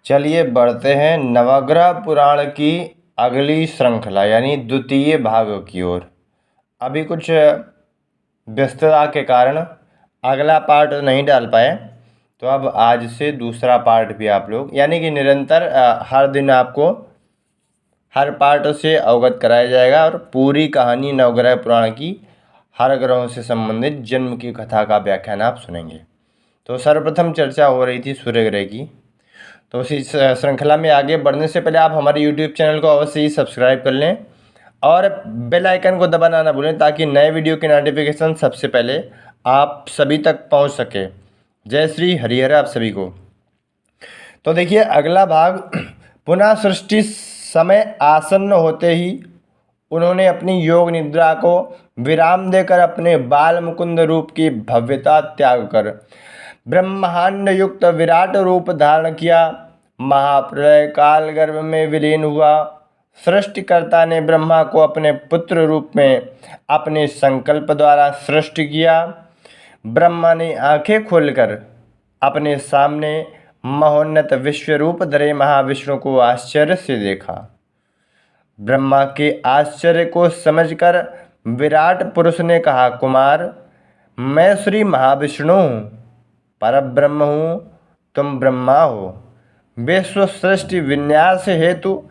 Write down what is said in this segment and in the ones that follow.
चलिए बढ़ते हैं नवग्रह पुराण की अगली श्रृंखला यानी द्वितीय भाग की ओर। अभी कुछ व्यस्तता के कारण अगला पार्ट नहीं डाल पाए, तो अब आज से दूसरा पार्ट भी आप लोग यानी कि निरंतर हर दिन आपको हर पार्ट से अवगत कराया जाएगा और पूरी कहानी नवग्रह पुराण की हर ग्रहों से संबंधित जन्म की कथा का व्याख्यान आप सुनेंगे। तो सर्वप्रथम चर्चा हो रही थी सूर्य ग्रह की। तो उसी श्रृंखला में आगे बढ़ने से पहले आप हमारे YouTube चैनल को अवश्य ही सब्सक्राइब कर लें और बेल आइकन को दबाना ना भूलें ताकि नए वीडियो की नोटिफिकेशन सबसे पहले आप सभी तक पहुंच सके। जय श्री हरिहर आप सभी को। तो देखिए अगला भाग, पुनः सृष्टि समय आसन्न होते ही उन्होंने अपनी योग निद्रा को विराम देकर अपने बाल मुकुंद रूप की भव्यता त्याग कर ब्रह्मांड युक्त विराट रूप धारण किया। महाप्रलय काल गर्भ में विलीन हुआ। सृष्टिकर्ता ने ब्रह्मा को अपने पुत्र रूप में अपने संकल्प द्वारा सृष्टि किया। ब्रह्मा ने आंखें खोलकर अपने सामने महोन्नत विश्व रूप धरे महाविष्णु को आश्चर्य से देखा। ब्रह्मा के आश्चर्य को समझकर विराट पुरुष ने कहा, कुमार, मैं श्री महाविष्णु हूँ, परब्रह्म हूँ, तुम ब्रह्मा हो। विश्व सृष्टि विन्यास हेतु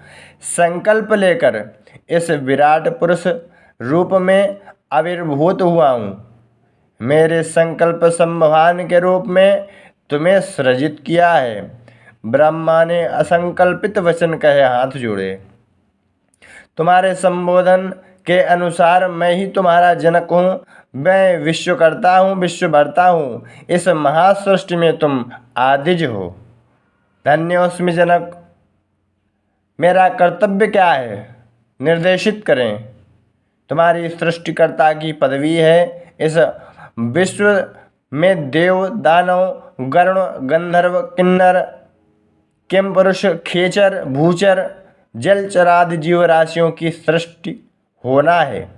संकल्प लेकर इस विराट पुरुष रूप में आविर्भूत हुआ हूँ। मेरे संकल्प संभान के रूप में तुम्हें सृजित किया है। ब्रह्मा ने असंकल्पित वचन कहे हाथ जोड़े। तुम्हारे संबोधन के अनुसार मैं ही तुम्हारा जनक हूँ। मैं विश्वकर्ता हूँ, विश्व भरता हूँ। इस महासृष्टि में तुम आदिज हो। धन्योस्मि जनक। मेरा कर्तव्य क्या है, निर्देशित करें। तुम्हारी सृष्टिकर्ता की पदवी है। इस विश्व में देव, दानव, गरुण, गंधर्व, किन्नर, किम पुरुष, खेचर, भूचर, जलचरादि जीव राशियों की सृष्टि होना है।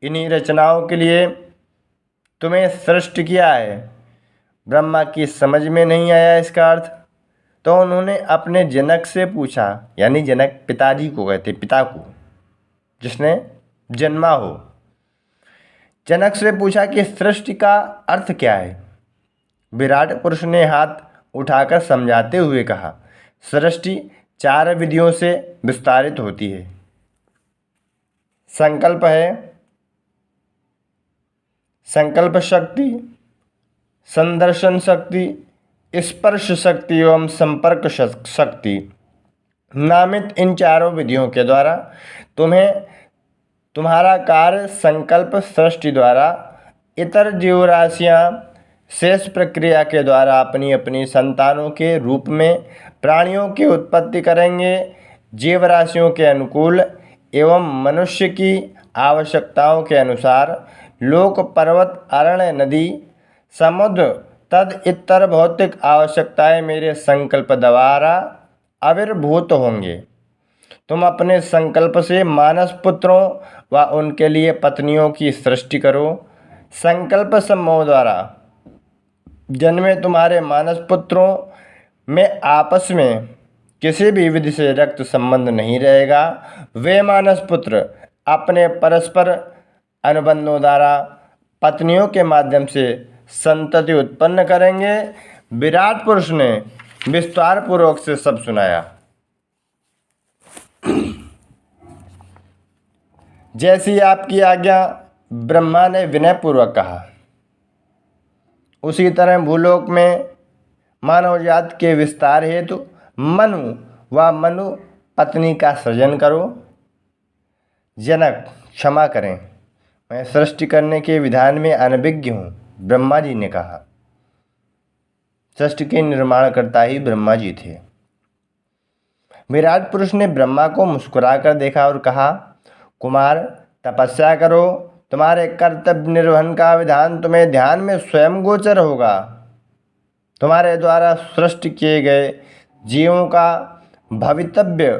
इन्हीं रचनाओं के लिए तुम्हें सृष्टि किया है। ब्रह्मा की समझ में नहीं आया इसका अर्थ, तो उन्होंने अपने जनक से पूछा, यानी जनक पिताजी को कहते, पिता को जिसने जन्मा हो। जनक से पूछा कि सृष्टि का अर्थ क्या है। विराट पुरुष ने हाथ उठाकर समझाते हुए कहा, सृष्टि 4 विधियों से विस्तारित होती है। संकल्प है, संकल्प शक्ति, संदर्शन शक्ति, स्पर्श शक्ति एवं संपर्क शक्ति नामित इन 4 विधियों के द्वारा तुम्हें तुम्हारा कार्य संकल्प सृष्टि द्वारा इतर जीवराशियाँ शेष प्रक्रिया के द्वारा अपनी अपनी संतानों के रूप में प्राणियों की उत्पत्ति करेंगे। जीवराशियों के अनुकूल एवं मनुष्य की आवश्यकताओं के अनुसार लोक, पर्वत, अरण्य, नदी, समुद्र तद इतर भौतिक आवश्यकताएं मेरे संकल्प द्वारा आविर्भूत होंगे। तुम अपने संकल्प से मानस पुत्रों व उनके लिए पत्नियों की सृष्टि करो। संकल्प समूह द्वारा जन्मे तुम्हारे मानस पुत्रों में आपस में किसी भी विधि से रक्त संबंध नहीं रहेगा। वे मानस पुत्र अपने परस्पर अनुबंधों द्वारा पत्नियों के माध्यम से संतति उत्पन्न करेंगे। विराट पुरुष ने विस्तार पूर्वक से सब सुनाया। जैसी आपकी आज्ञा, ब्रह्मा ने विनय पूर्वक कहा। उसी तरह भूलोक में मानव जाति के विस्तार हेतु मनु व मनु पत्नी का सृजन करो। जनक, क्षमा करें, मैं सृष्टि करने के विधान में अनभिज्ञ हूँ, ब्रह्मा जी ने कहा। सृष्टि के निर्माणकर्ता ही ब्रह्मा जी थे। विराट पुरुष ने ब्रह्मा को मुस्कुराकर देखा और कहा, कुमार, तपस्या करो। तुम्हारे कर्तव्य निर्वहन का विधान तुम्हें ध्यान में स्वयं गोचर होगा। तुम्हारे द्वारा सृष्टि किए गए जीवों का भवितव्य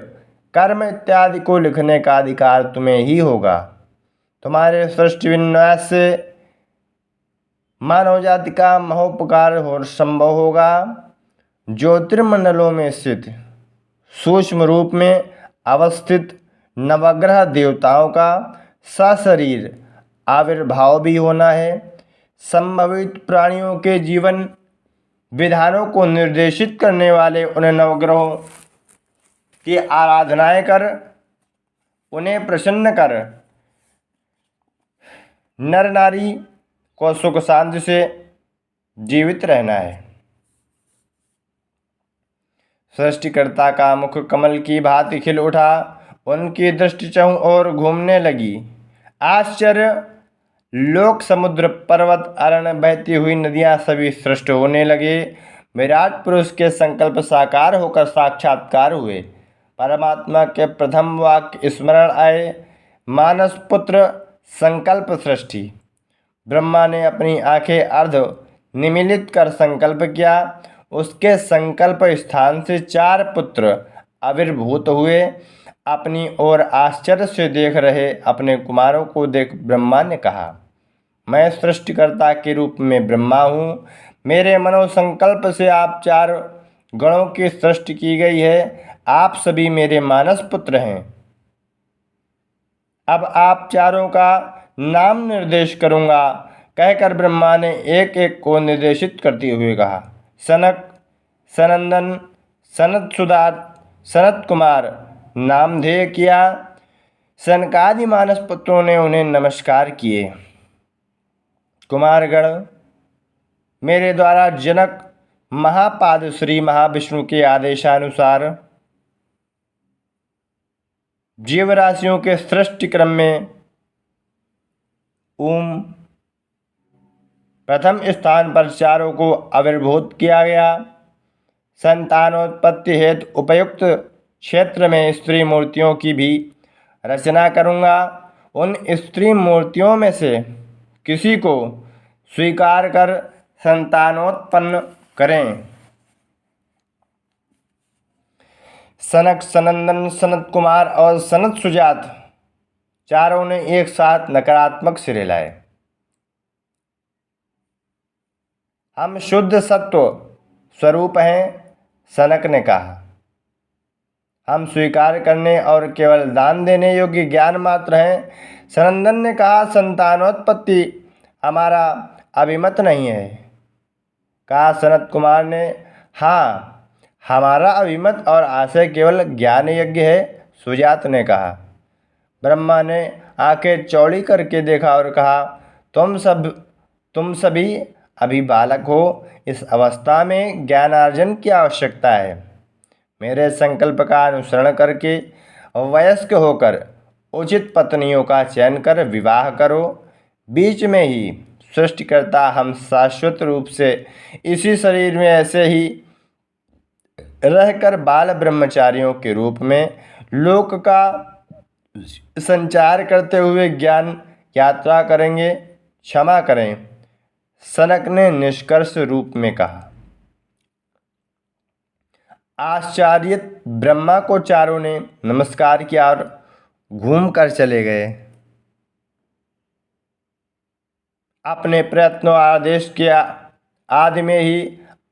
कर्म इत्यादि को लिखने का अधिकार तुम्हें ही होगा। तुम्हारे सृष्टि विन्यास से मानव जाति का महोपकार हो संभव होगा। ज्योतिर्मंडलों में स्थित सूक्ष्म रूप में अवस्थित नवग्रह देवताओं का सशरीर आविर्भाव भी होना है। संभवित प्राणियों के जीवन विधानों को निर्देशित करने वाले उन नवग्रहों की आराधनाएं कर उन्हें प्रसन्न कर नर नारी को सुख शांति से जीवित रहना है। सृष्टिकर्ता का मुख कमल की भांति खिल उठा, उनकी दृष्टि चहुं ओर घूमने लगी। आश्चर्य, लोक, समुद्र, पर्वत, अरण्य, बहती हुई नदियां सभी सृष्ट होने लगे। विराट पुरुष के संकल्प साकार होकर साक्षात्कार हुए। परमात्मा के प्रथम वाक्य स्मरण आए, मानस पुत्र संकल्प सृष्टि। ब्रह्मा ने अपनी आंखें अर्ध निमीलित कर संकल्प किया। उसके संकल्प स्थान से 4 पुत्र आविर्भूत हुए। अपनी ओर आश्चर्य से देख रहे अपने कुमारों को देख ब्रह्मा ने कहा, मैं सृष्टिकर्ता के रूप में ब्रह्मा हूँ। मेरे मनोसंकल्प से आप 4 गणों की सृष्टि की गई है। आप सभी मेरे मानस पुत्र हैं। अब आप चारों का नाम निर्देश करूँगा। कहकर ब्रह्मा ने एक एक को निर्देशित करते हुए कहा, सनक, सनंदन, सनत सुदात, सनत कुमार नामधेय किया। सनकादि मानस पुत्रों ने उन्हें नमस्कार किए। कुमारगण, मेरे द्वारा जनक महापाद श्री महाविष्णु के आदेशानुसार जीवराशियों के सृष्टि क्रम में प्रथम स्थान पर चारों को आविर्भूत किया गया। संतानोत्पत्ति हेतु उपयुक्त क्षेत्र में स्त्री मूर्तियों की भी रचना करूँगा। उन स्त्री मूर्तियों में से किसी को स्वीकार कर संतानोत्पन्न करें। सनक, सनंदन, सनत कुमार और सनत सुजात चारों ने एक साथ नकारात्मक सिरे लाए। हम शुद्ध सत्व स्वरूप हैं, सनक ने कहा। हम स्वीकार करने और केवल दान देने योग्य ज्ञान मात्र हैं। सनंदन ने कहा, संतानोत्पत्ति हमारा अभिमत नहीं है। कहा सनत कुमार ने, हाँ, हमारा अभिमत और आशय केवल ज्ञान यज्ञ है। सुजात ने कहा। ब्रह्मा ने आंखें चौड़ी करके देखा और कहा, तुम सभी अभी बालक हो। इस अवस्था में ज्ञानार्जन की आवश्यकता है। मेरे संकल्प का अनुसरण करके वयस्क होकर उचित पत्नियों का चयन कर विवाह करो। बीच में ही सृष्टिकर्ता हम शाश्वत रूप से इसी शरीर में ऐसे ही रहकर बाल ब्रह्मचारियों के रूप में लोक का संचार करते हुए ज्ञान यात्रा करेंगे। क्षमा करें, सनक ने निष्कर्ष रूप में कहा। आश्चर्यित ब्रह्मा को चारों ने नमस्कार किया और घूम कर चले गए। अपने प्रयत्नों आदेश के आदि में ही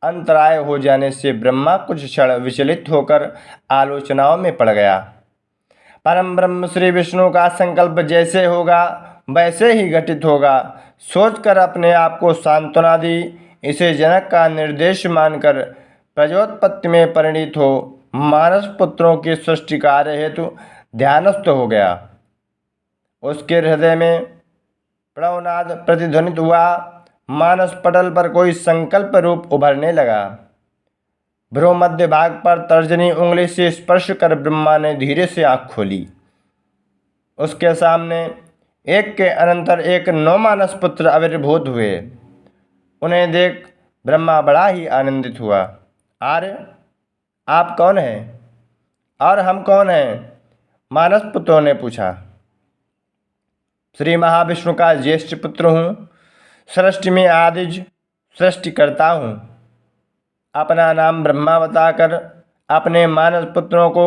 अंतराय हो जाने से ब्रह्मा कुछ क्षण विचलित होकर आलोचनाओं में पड़ गया। परम ब्रह्म श्री विष्णु का संकल्प जैसे होगा वैसे ही घटित होगा सोचकर अपने आप को सांत्वना दी। इसे जनक का निर्देश मानकर प्रजोत्पत्ति में परिणित हो मानस पुत्रों की सृष्टि कार्य हेतु ध्यानस्थ हो गया। उसके हृदय में प्रणवनाद प्रतिध्वनित हुआ। मानस पटल पर कोई संकल्प रूप उभरने लगा। भ्रू मध्य भाग पर तर्जनी उंगली से स्पर्श कर ब्रह्मा ने धीरे से आँख खोली। उसके सामने एक के अनंतर एक 9 मानस पुत्र आविर्भूत हुए। उन्हें देख ब्रह्मा बड़ा ही आनंदित हुआ। आर्य, आप कौन हैं और हम कौन हैं? मानस पुत्रों ने पूछा। श्री महाविष्णु का ज्येष्ठ पुत्र हूँ, सृष्टि में आदिज सृष्टिकर्ता हूँ। अपना नाम ब्रह्मा बताकर अपने मानस पुत्रों को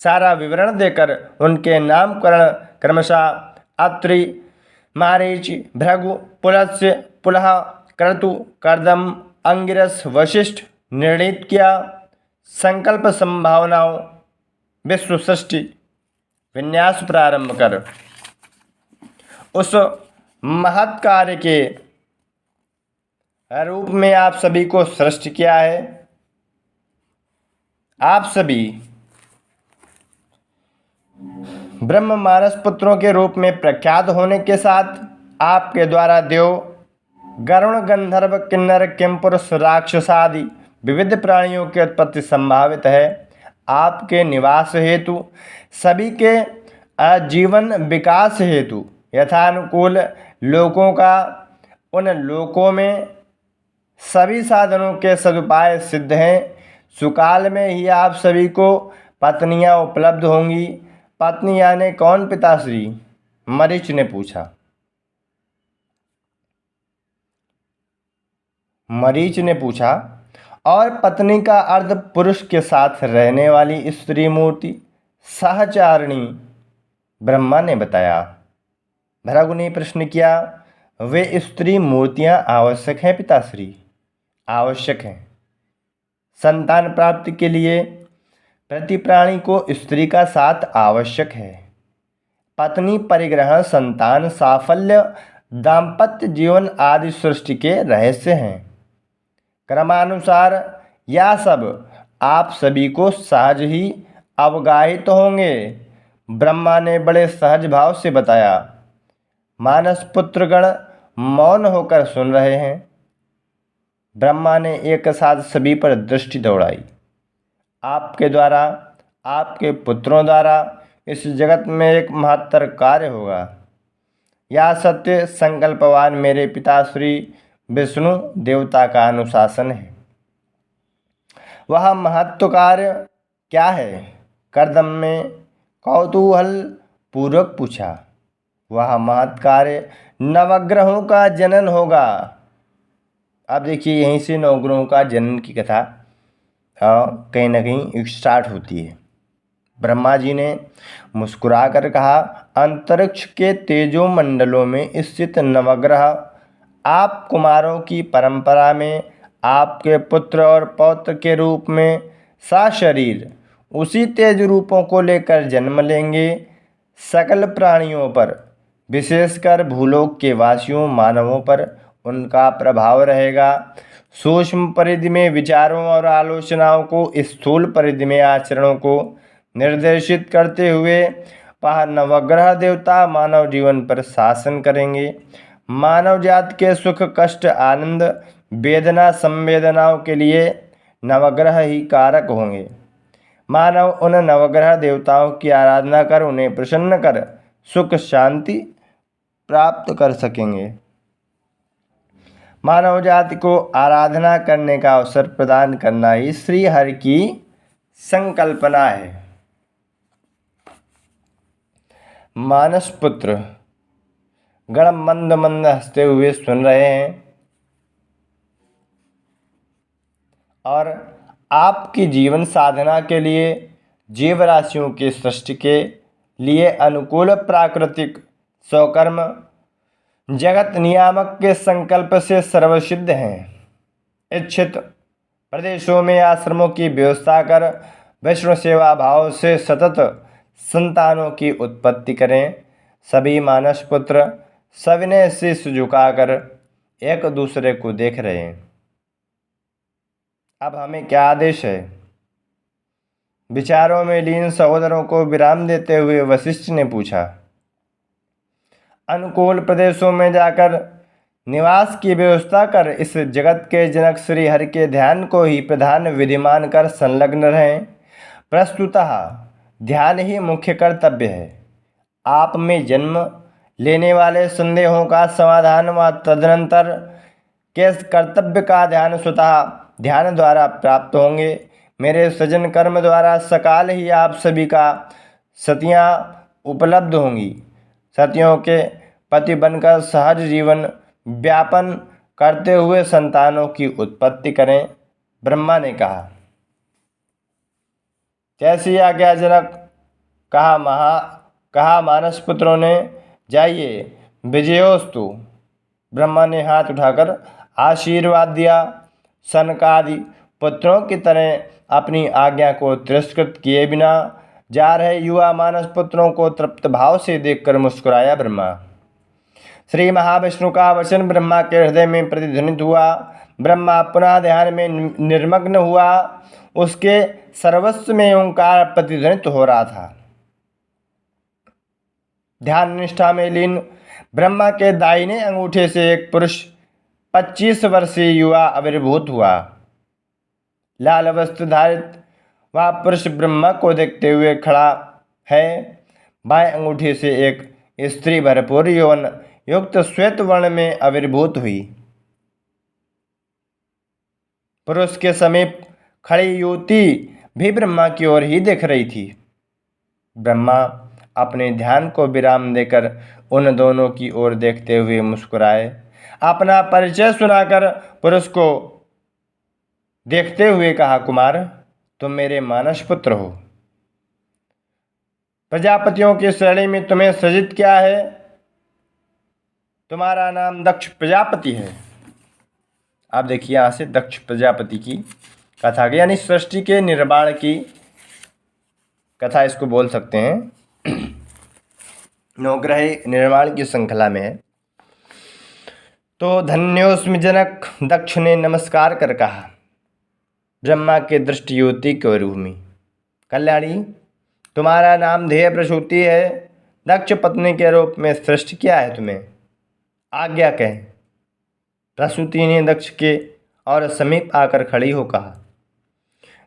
सारा विवरण देकर उनके नामकरण क्रमशः अत्रि, मारीच, भृगु, पुलस्त्य, पुलह, क्रतु, कर्दम, अंगिरस, वशिष्ठ निर्णीत किया। संकल्प संभावनाओं विश्व सृष्टि विन्यास प्रारंभ कर उस महत् कार्य के रूप में आप सभी को सृष्टि किया है। आप सभी ब्रह्म मानस पुत्रों के रूप में प्रख्यात होने के साथ आपके द्वारा देव, गरुण, गंधर्व, किन्नर, किंपुरुष, राक्षस आदि विविध प्राणियों की उत्पत्ति संभावित है। आपके निवास हेतु सभी के जीवन विकास हेतु यथानुकूल लोकों का उन लोकों में सभी साधनों के सदुपाय सिद्ध हैं। सुकाल में ही आप सभी को पत्नियां उपलब्ध होंगी। पत्नी यानी कौन पिताश्री? मरीच ने पूछा। मरीच ने पूछा, और पत्नी का अर्थ पुरुष के साथ रहने वाली स्त्री मूर्ति सहचारिणी, ब्रह्मा ने बताया। भृगु ने प्रश्न किया, वे स्त्री मूर्तियां आवश्यक हैं पिताश्री? आवश्यक हैं। संतान प्राप्ति के लिए प्रति प्राणी को स्त्री का साथ आवश्यक है। पत्नी परिग्रहण, संतान साफल्य, दाम्पत्य जीवन आदि सृष्टि के रहस्य हैं। क्रमानुसार यह सब आप सभी को सहज ही अवगाहित होंगे। ब्रह्मा ने बड़े सहज भाव से बताया। मानस पुत्रगण मौन होकर सुन रहे हैं। ब्रह्मा ने एक साथ सभी पर दृष्टि दौड़ाई। आपके द्वारा, आपके पुत्रों द्वारा इस जगत में एक महत्तर कार्य होगा। यह सत्य संकल्पवान मेरे पिताश्री विष्णु देवता का अनुशासन है। वह महत्व कार्य क्या है? कर्दम ने कौतूहल पूर्वक पूछा। वह महत् कार्य नवग्रहों का जनन होगा। अब देखिए, यहीं से नवग्रहों का जनन की कथा कहीं ना कहीं स्टार्ट होती है। ब्रह्मा जी ने मुस्कुराकर कहा, अंतरिक्ष के तेजोमंडलों में स्थित नवग्रह आप कुमारों की परंपरा में आपके पुत्र और पौत्र के रूप में सशरीर उसी तेज रूपों को लेकर जन्म लेंगे। सकल प्राणियों पर, विशेषकर भूलोक के वासियों मानवों पर उनका प्रभाव रहेगा। सूक्ष्म परिधि में विचारों और आलोचनाओं को स्थूल परिधि में आचरणों को निर्देशित करते हुए वह नवग्रह देवता मानव जीवन पर शासन करेंगे। मानव जाति के सुख, कष्ट, आनंद, वेदना, संवेदनाओं के लिए नवग्रह ही कारक होंगे। मानव उन नवग्रह देवताओं की आराधना कर उन्हें प्रसन्न कर सुख शांति प्राप्त कर सकेंगे। मानव जाति को आराधना करने का अवसर प्रदान करना ही श्री हरि की संकल्पना है। मानस पुत्र गण मंद मंद हंसते हुए सुन रहे हैं और आपकी जीवन साधना के लिए, जीव राशियों की सृष्टि के लिए अनुकूल प्राकृतिक स्वकर्म जगत नियामक के संकल्प से सर्वसिद्ध हैं। इच्छित प्रदेशों में आश्रमों की व्यवस्था कर विष्णु सेवा भाव से सतत संतानों की उत्पत्ति करें। सभी मानस पुत्र सविनय शीश झुकाकर एक दूसरे को देख रहे हैं। अब हमें क्या आदेश है? विचारों में लीन सहोदरों को विराम देते हुए वशिष्ठ ने पूछा। अनुकूल प्रदेशों में जाकर निवास की व्यवस्था कर इस जगत के जनक श्री हरि के ध्यान को ही प्रधान विधि मानकर संलग्न रहें। प्रस्तुतः ध्यान ही मुख्य कर्तव्य है। आप में जन्म लेने वाले संदेहों का समाधान व तदनंतर के कर्तव्य का ध्यान स्वतः ध्यान द्वारा प्राप्त होंगे। मेरे सृजन कर्म द्वारा सकाल ही आप सभी का सतियाँ उपलब्ध होंगी। सतियों के पति बनकर सहज जीवन व्यापन करते हुए संतानों की उत्पत्ति करें। ब्रह्मा ने कहा। कैसी आज्ञाजनक? कहा मानस पुत्रों ने। जाइए, विजयोस्तु। ब्रह्मा ने हाथ उठाकर आशीर्वाद दिया। सनकादि पुत्रों की तरह अपनी आज्ञा को तिरस्कृत किए बिना जा रहे युवा मानस पुत्रों को तृप्त भाव से देखकर मुस्कुराया ब्रह्मा। श्री महाविष्णु का वचन ब्रह्मा के हृदय में प्रतिध्वनित हुआ। ब्रह्मा पुनः ध्यान में निर्मग्न हुआ। उसके सर्वस्व में ओंकार प्रतिध्वनित हो रहा था। ध्यान निष्ठा में लीन ब्रह्मा के दाहिने अंगूठे से एक पुरुष 25 वर्षीय युवा आविर्भूत हुआ। लाल वस्त्र धारित वह पुरुष ब्रह्मा को देखते हुए खड़ा है। बाएं अंगूठे से एक स्त्री भरपूर यौवन युक्त श्वेत वर्ण में आविर्भूत हुई। पुरुष के समीप खड़ी युवती भी ब्रह्मा की ओर ही देख रही थी। ब्रह्मा अपने ध्यान को विराम देकर उन दोनों की ओर देखते हुए मुस्कुराए। अपना परिचय सुनाकर पुरुष को देखते हुए कहा, कुमार, तुम मेरे मानस पुत्र हो। प्रजापतियों की श्रेणी में तुम्हें सृजित किया है। तुम्हारा नाम दक्ष प्रजापति है। आप देखिए यहाँ से दक्ष प्रजापति की कथा की, यानी सृष्टि के निर्माण की कथा इसको बोल सकते हैं। नवग्रह निर्माण की श्रृंखला में है। तो धन्योस्मि जनक, दक्ष ने नमस्कार कर कहा। ब्रह्मा के दृष्टि युवती की ओर घूमी। कल्याणी, तुम्हारा नाम ध्येय प्रसूति है। दक्ष पत्नी के रूप में सृष्टि किया है तुम्हें। आज्ञा कहें। प्रसूति ने दक्ष के और समीप आकर खड़ी हो कहा।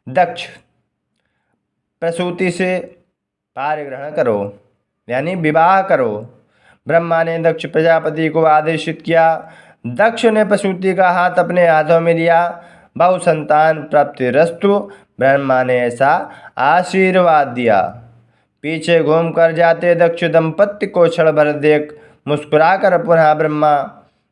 दक्ष, प्रसूति से पारिग्रहण करो, यानी विवाह करो। ब्रह्मा ने दक्ष प्रजापति को आदेशित किया। दक्ष ने प्रसूति का हाथ अपने हाथों में लिया। बहु संतान प्राप्तिरस्तु, ब्रह्मा ने ऐसा आशीर्वाद दिया। पीछे घूमकर जाते दक्ष दंपत्ति को क्षण भर देख मुस्कुराकर पुनः ब्रह्मा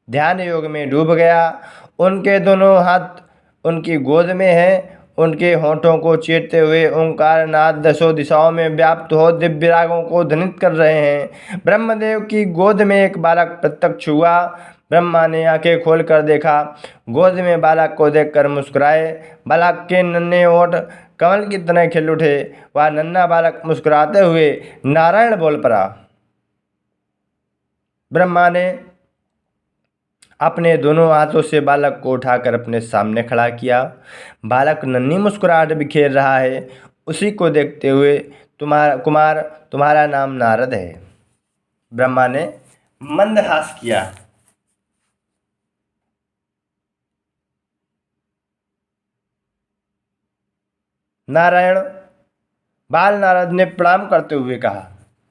ध्यान योग में डूब गया। उनके दोनों हाथ उनकी गोद में हैं। उनके होठों को चीरते हुए ओंकार नाद दसों दिशाओं में व्याप्त हो दिव्य रागों को ध्वनित कर रहे हैं। ब्रह्मदेव की गोद में एक बालक प्रत्यक्ष हुआ। ब्रह्मा ने आंखें खोलकर देखा। गोद में बालक को देखकर मुस्कुराए। बालक के नन्हे होठ कमल की तरह खिल उठे। वह नन्हा बालक मुस्कुराते हुए नारायण बोल पड़ा। ब्रह्मा ने अपने दोनों हाथों से बालक को उठाकर अपने सामने खड़ा किया। बालक नन्ही मुस्कुराहट बिखेर रहा है। उसी को देखते हुए कुमार, तुम्हारा नाम नारद है। ब्रह्मा ने मंदहास किया। नारायण, बाल नारद ने प्रणाम करते हुए कहा।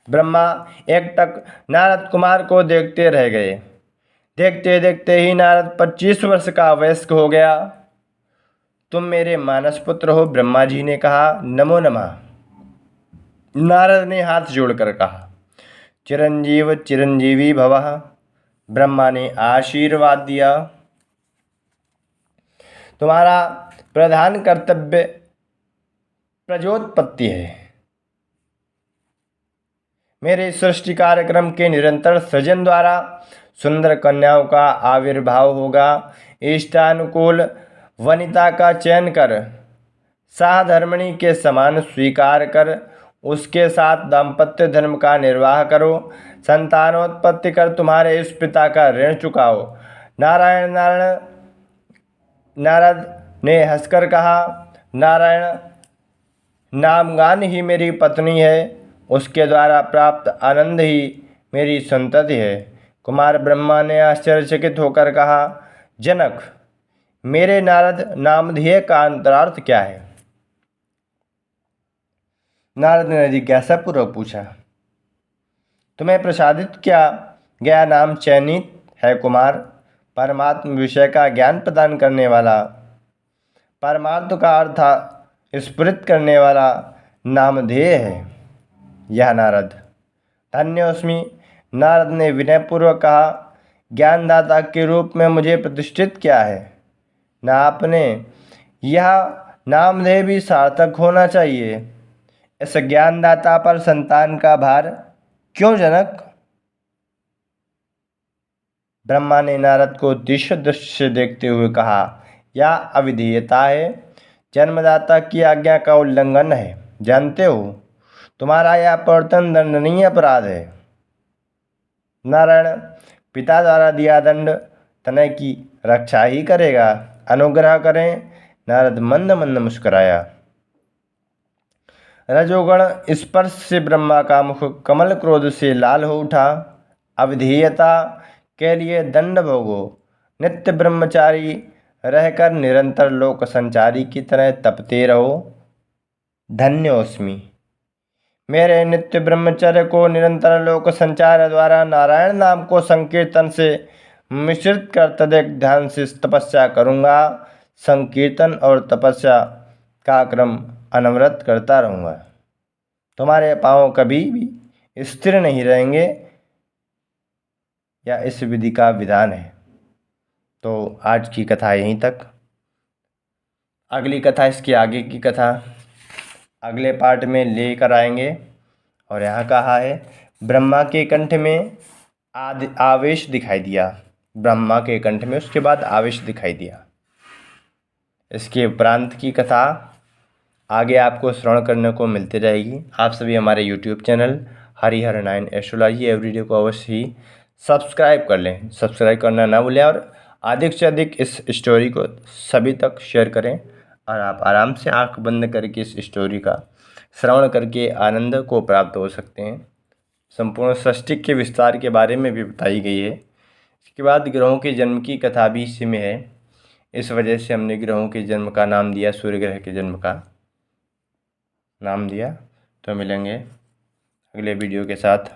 ब्रह्मा एकटक नारद कुमार को देखते रह गए। देखते देखते ही नारद 25 वर्ष का वयस्क हो गया। तुम मेरे मानस पुत्र हो, ब्रह्मा जी ने कहा। नमो नमः। नारद ने हाथ जोड़कर कहा। चिरंजीव चिरंजीवी भवः। ब्रह्मा ने आशीर्वाद दिया। तुम्हारा प्रधान कर्तव्य प्रजोत्पत्ति है। मेरे सृष्टि कार्यक्रम के निरंतर सृजन द्वारा सुंदर कन्याओं का आविर्भाव होगा। इष्टानुकूल वनिता का चयन कर साधर्मणी के समान स्वीकार कर उसके साथ दाम्पत्य धर्म का निर्वाह करो। संतानोत्पत्ति कर तुम्हारे इस पिता का ऋण चुकाओ। नारायण नारायण, नारद ने हंसकर कहा। नारायण नामगान ही मेरी पत्नी है। उसके द्वारा प्राप्त आनंद ही मेरी संतति है। कुमार ब्रह्मा ने आश्चर्यचकित होकर कहा। जनक, मेरे नारद नामधेय का अंतरार्थ क्या है? नारद ने जिज्ञासापूर्वक पूछा। तुम्हें प्रसादित किया गया नाम चयनित है कुमार। परमात्म विषय का ज्ञान प्रदान करने वाला, परमार्थ का अर्थ स्फुरित करने वाला नामधेय है यह नारद। धन्योस्मि, नारद ने विनयपूर्वक कहा। ज्ञानदाता के रूप में मुझे प्रतिष्ठित किया है न आपने। यह नामधेय भी सार्थक होना चाहिए। इस ज्ञानदाता पर संतान का भार क्यों जनक? ब्रह्मा ने नारद को तीक्ष्ण दृष्टि से देखते हुए कहा। यह अविधेयता है, जन्मदाता की आज्ञा का उल्लंघन है। जानते हो तुम्हारा यह प्रवर्तन दंडनीय अपराध है। नारायण, पिता द्वारा दिया दंड तनय की रक्षा ही करेगा, अनुग्रह करें। नारद मंद मंद मुस्कुराया। रजोगुण स्पर्श से ब्रह्मा का मुख कमल क्रोध से लाल हो उठा। अविधेयता के लिए दंड भोगो, नित्य ब्रह्मचारी रहकर निरंतर लोक संचारी की तरह तपते रहो। धन्योस्मि। मेरे नित्य ब्रह्मचर्य को निरंतर लोक संचार द्वारा नारायण नाम को संकीर्तन से मिश्रित कर तदेक ध्यान से तपस्या करूँगा। संकीर्तन और तपस्या का क्रम अनवरत करता रहूँगा। तुम्हारे पाँव कभी भी स्थिर नहीं रहेंगे, या इस विधि का विधान है। तो आज की कथा यहीं तक। अगली कथा, इसकी आगे की कथा अगले पार्ट में लेकर आएंगे। और यहाँ कहा है, ब्रह्मा के कंठ में आवेश दिखाई दिया। ब्रह्मा के कंठ में उसके बाद आवेश दिखाई दिया। इसके उपरांत की कथा आगे आपको श्रवण करने को मिलती रहेगी। आप सभी हमारे YouTube channel Harihar 9 astrology everyday को अवश्य ही सब्सक्राइब कर लें। सब्सक्राइब करना ना भूलें और अधिक से अधिक इस स्टोरी को सभी तक शेयर करें, और आप आराम से आंख बंद करके इस स्टोरी का श्रवण करके आनंद को प्राप्त हो सकते हैं। संपूर्ण सृष्टि के विस्तार के बारे में भी बताई गई है। इसके बाद ग्रहों के जन्म की कथा भी इसी में है। इस वजह से हमने ग्रहों के जन्म का नाम दिया, सूर्य ग्रह के जन्म का नाम दिया। तो मिलेंगे अगले वीडियो के साथ।